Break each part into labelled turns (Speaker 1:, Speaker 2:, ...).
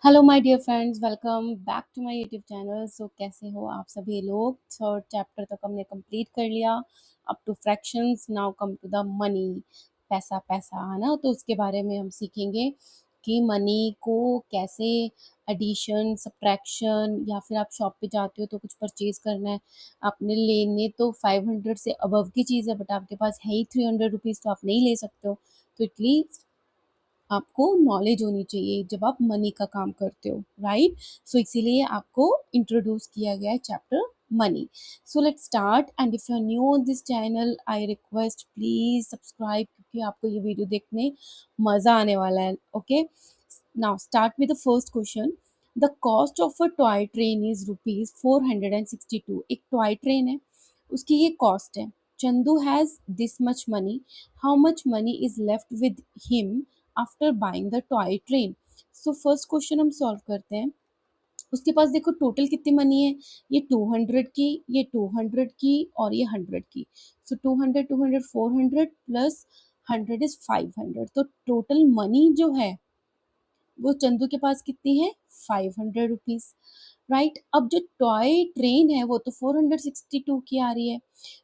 Speaker 1: Hello my dear friends, welcome back to my YouTube channel. So कैसे हो आप सभी लोग। थर्ड चैप्टर तक हमने कंप्लीट कर लिया, up to fractions. Now come to the money. पैसा पैसा है ना, तो उसके बारे में हम सीखेंगे कि मनी को कैसे एडिशन सब्ट्रैक्शन, या फिर आप शॉप पे जाते हो तो कुछ परचेज करना है, आपने लेने तो 500 से अबव की चीज़ है, बट आपके पास है ही 300 रुपीज़, तो आप नहीं ले सकते हो। तो एटलीस्ट आपको नॉलेज होनी चाहिए जब आप मनी का काम करते हो, राइट। सो इसीलिए आपको इंट्रोड्यूस किया गया है chapter money. So let's start, and if you are new on this channel I request please subscribe, क्योंकि आपको ये वीडियो देखने मज़ा आने वाला है। Okay, now start with the first question. The cost of a toy train is ₹462। एक toy train है, उसकी ये कॉस्ट है। Chandu has this much money, how much money is left with him after buying the toy train. So first question हम solve करते हैं। उसके पास देखो टोटल कितनी मनी है, ये 200 की, ये 200 की, और ये 100 की। सो 200 200 400 प्लस 100 इज 500। तो टोटल मनी जो है वो चंदू के पास कितनी है, 500 रुपीज, राइट। अब जो टॉय ट्रेन है वो तो 462 की आ रही है,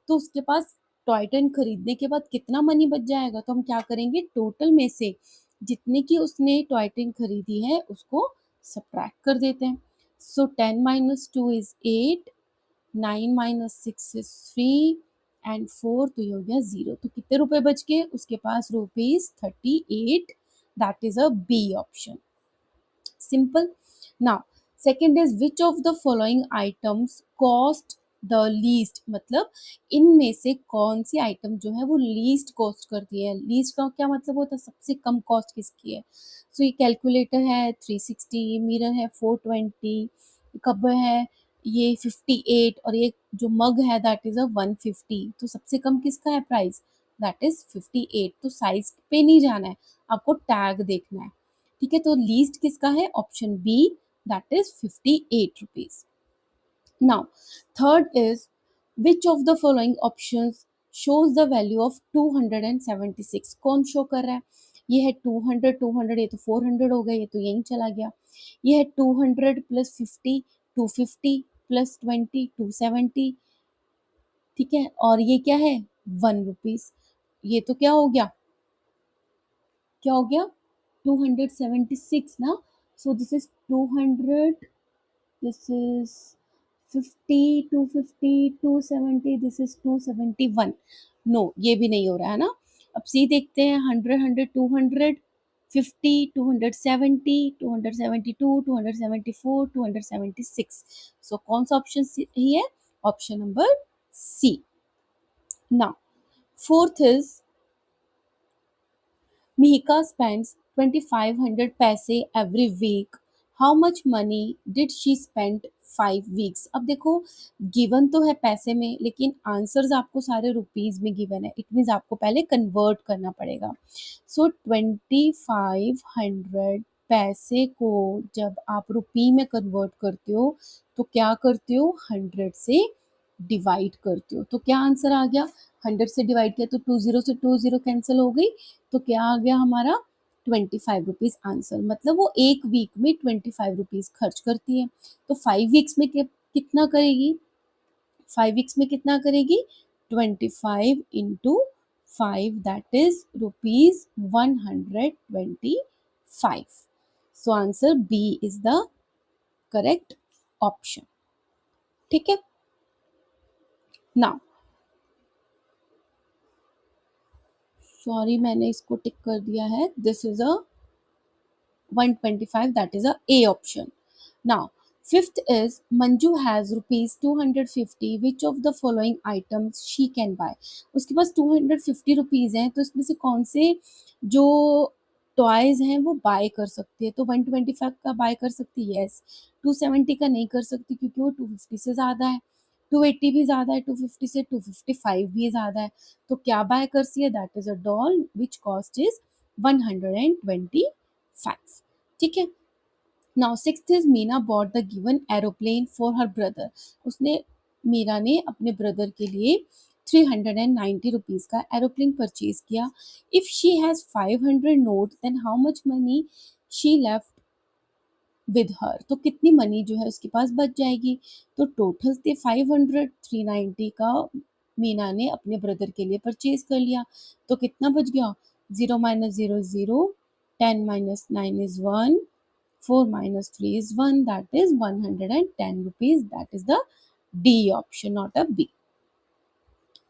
Speaker 1: तो उसके पास टॉय ट्रेन खरीदने के बाद कितना मनी बच जाएगा। तो हम क्या करेंगे, टोटल में से जितने की उसने टॉय ट्रेन खरीदी है उसको सब्ट्रैक्ट कर देते हैं। सो 10 - 2 इज 8, 9 - 6 इज 3, एंड 4 तो ये हो गया 0। तो कितने रुपए बच गए उसके पास, ₹38। That is a B option. Simple. Now, second is which of the following items cost the least, मतलब इनमें से कौन सी आइटम जो है वो लीस्ट कॉस्ट करती है। लीस्ट का क्या मतलब होता है, सबसे कम कॉस्ट किसकी है। सो ये कैलकुलेटर है 360, मिरर है 420, कप है ये 58, और ये जो मग है दैट इज अ 150। तो सबसे कम किसका है प्राइस, दैट इज 58। तो साइज पे नहीं जाना है, आपको टैग देखना है। ठीक है, तो लीस्ट किसका है, option B, that is 58 rupees. Now third is which of the following options shows the value of 276। कौन शो कर रहा है, ये है 200 200, ये तो 400 हो गया, ये तो यहीं चला गया। ये है 200 प्लस 50, 250 प्लस 20, 270। ठीक है, और ये क्या है, 1 रुपीज। ये तो क्या हो गया, क्या हो गया, 276 ना। So this is 200, this is 50, 250, 270, this is 271। No, ये भी नहीं हो रहा है ना। अब सी देखते हैं, 100 100 200, 50 270, 272, 274, 276। सो कौन सा ऑप्शन सही है, option number C. Now fourth is Mihika spends 2500 paise every week. How much money did she spend 5 weeks? अब देखो, गिवन तो है पैसे में, लेकिन आंसर्स आपको सारे रुपीज में गिवन है। इट मीन्स आपको पहले कन्वर्ट करना पड़ेगा। सो 2500 पैसे को जब आप रुपी में कन्वर्ट करते हो तो क्या करते हो, 100 से डिवाइड करते हो। तो क्या आंसर आ गया, 100 से डिवाइड किया तो 20 से 20 कैंसिल हो गई, तो क्या आ गया हमारा, 25 रुपीज आंसर। मतलब वो एक वीक में 25 रुपीज खर्च करती है। तो 5 वीक्स में कितना करेगी, 5 वीक्स में कितना करेगी, 25 × 5, that is ₹125। So answer B is the correct option. ठीक है, नाउ सॉरी मैंने इसको टिक कर दिया है, this is a 125, that is a A option. Now, fifth is Manju has rupees 250. Which of the following items she can buy? उसके पास 250 rupees हैं, तो इसमें से कौन से जो टॉयज हैं वो बाय कर सकती है। तो 125 का बाय कर सकती है, यस। 270 का नहीं कर सकती क्योंकि वो 250 से ज़्यादा है। 280 भी ज़्यादा है 250 से, 255 भी ज़्यादा है। तो क्या बाय कर सी है, that is a doll which cost is 125। ठीक है, now sixth is Meena bought the given aeroplane for her brother. उसने, मीरा ने अपने ब्रदर के लिए 390 रुपीज़ का एरोप्लेन परचेज किया। If she has 500 note then how much money she left with her, तो कितनी मनी जो है उसके पास बच जाएगी। तो टोटल थे 500, 390 का मीना ने अपने ब्रदर के लिए परचेज कर लिया। तो कितना बच गया, 0 minus 0 0, 10 minus 9 is 1, 4 minus 3 is 1, that is 110 rupees. That is the D option, not a B.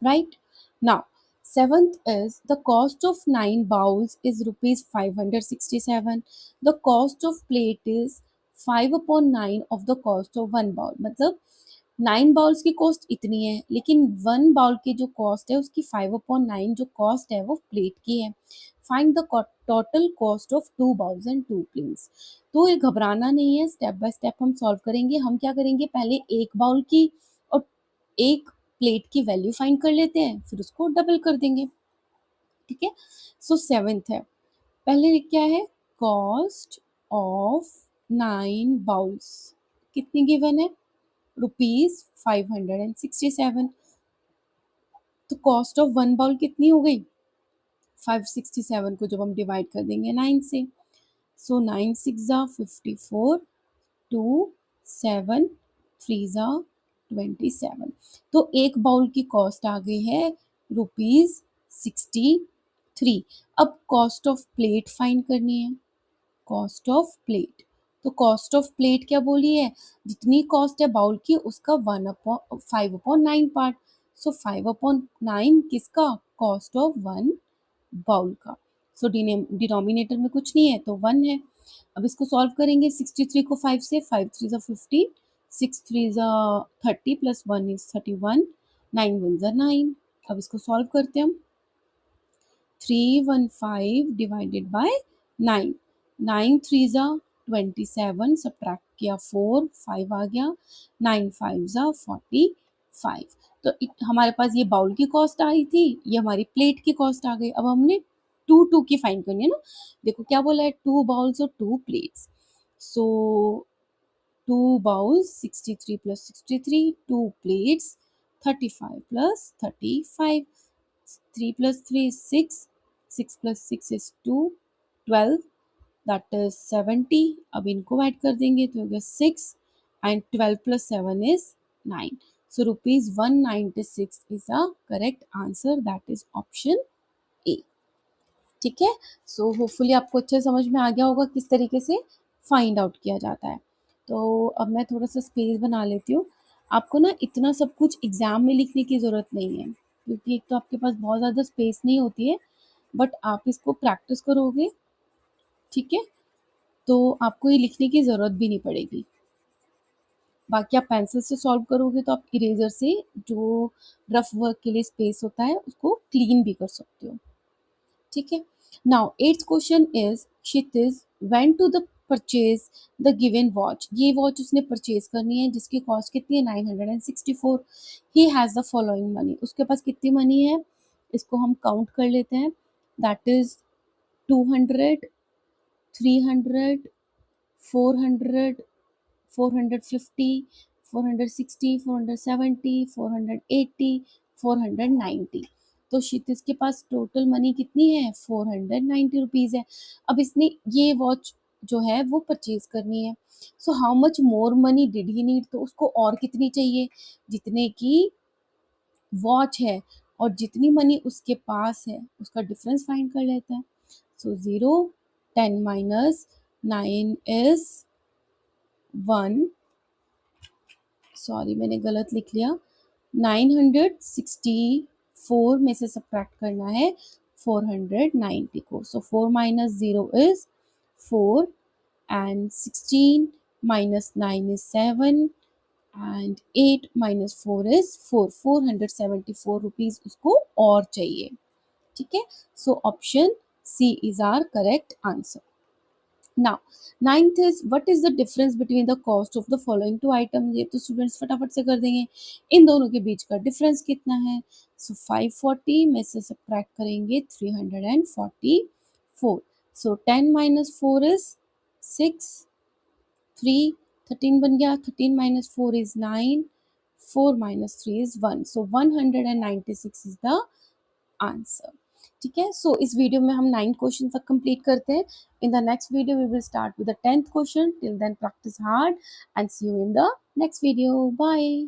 Speaker 1: Right? Now, seventh is the cost of 9 bowls is rupees 567. The cost of plate is 5 upon 9 of the cost of 1 bowl. मतलब 9 bowls की cost इतनी है, लेकिन 1 bowl की जो cost है उसकी 5 upon 9 जो कॉस्ट है वो प्लेट की है। Find the total cost of 2 bowls and 2 plates. तो ये घबराना नहीं है, स्टेप बाय स्टेप हम सॉल्व करेंगे। हम क्या करेंगे, पहले एक बाउल की और एक प्लेट की वैल्यू फाइंड कर लेते हैं, फिर उसको डबल कर देंगे। ठीक है, सो सेवेंथ है, पहले क्या है, कॉस्ट ऑफ 9 बाउल्स कितनी गिवन है, रुपीज 567। तो कॉस्ट ऑफ 1 बाउल कितनी हो गई, 567 को जब हम डिवाइड कर देंगे 9 से, सो 9 6 जा 54, 2 7 3 जा 27। तो एक बाउल की कॉस्ट आ गई है रुपीज 63। अब कॉस्ट ऑफ प्लेट फाइंड करनी है, कॉस्ट ऑफ प्लेट। तो कॉस्ट ऑफ प्लेट क्या बोली है, जितनी कॉस्ट है बाउल की उसका 5/9 पार्ट। सो 5/9 किसका, कॉस्ट ऑफ 1 बाउल का। सो डिनोमिनेटर में कुछ नहीं है तो 1 है। अब इसको सॉल्व करेंगे, 63 को 5 से, 5 3 जा 15, 6 3 जा 30 प्लस 1 इज 31, 9 1 जा 9। अब इसको सॉल्व करते हैं हम, 315 डिवाइडेड बाय 9, 9 3 जा 27, सब्ट्रैक्ट किया 4, 5 आ गया, 9 5 जा 45। तो हमारे पास ये बाउल की कॉस्ट आई थी, ये हमारी प्लेट की कॉस्ट आ गई। अब हमने 2 की फाइंड करनी है ना। देखो क्या बोला है, 2 बाउल्स और 2 plates. So 2 bowls 63 plus 63, 2 plates 35 plus 35, 3 plus 3 is 6, 6 plus 6 is 2, 12, that is 70। अब इनको ऐड कर देंगे तो हो गया 6 and 12 plus 7 is 9। So rupees 196 is a correct answer, that is option A। ठीक है, सो होपफुली आपको अच्छे समझ में आ गया होगा किस तरीके से फाइंड आउट किया जाता है। तो अब मैं थोड़ा सा स्पेस बना लेती हूँ। आपको ना इतना सब कुछ एग्ज़ाम में लिखने की ज़रूरत नहीं है, क्योंकि एक तो आपके पास बहुत ज़्यादा स्पेस नहीं होती है, बट आप इसको प्रैक्टिस करोगे, ठीक है, तो आपको ये लिखने की ज़रूरत भी नहीं पड़ेगी। बाकी आप पेंसिल से सॉल्व करोगे तो आप इरेजर से जो रफ वर्क के लिए स्पेस होता है उसको क्लीन भी कर सकते हो। ठीक है, now 8th question is, Kshitij went to the purchase the given watch. ये वॉच उसने परचेज करनी है जिसकी कॉस्ट कितनी है, 964। He has the following money, उसके पास कितनी मनी है, इसको हम काउंट कर लेते हैं, दैट इज 200, 300, 400, 450, 460, 470, 480, 490। तो क्षितिज के पास टोटल मनी कितनी है, 490 रुपीज़ है। अब इसने ये वॉच जो है वो परचेज करनी है। So how much more money did he need, तो उसको और कितनी चाहिए, जितने की वॉच है और जितनी मनी उसके पास है उसका डिफरेंस फाइंड कर लेते हैं। सो 0, 10 माइनस 9 इज 1, सॉरी मैंने गलत लिख लिया, 964 में से सब्ट्रैक्ट करना है 490 को। So 4 minus 0 is 4 and 16 minus 9 is 7 and 8 minus 4 is 4, 474 rupees उसको और चाहिए। ठीक है, so option C is our correct answer. Now 9th is, what is the difference between the cost of the following two item. ये तो students फटाफट से कर देंगे, इन दोनों के बीच का डिफरेंस कितना है। सो 540 में से सब्ट्रैक्ट करेंगे 344। सो 10 माइनस 4 इज 6, 3 13 बन गया, 13 minus 4 is 9, 4 minus 3 is 1। So 196 is the answer. ठीक है, सो इस वीडियो में हम 9 क्वेश्चन तक कंप्लीट करते हैं. In the next video we will start with the 10th question. Till then practice hard and see you in the next video. Bye.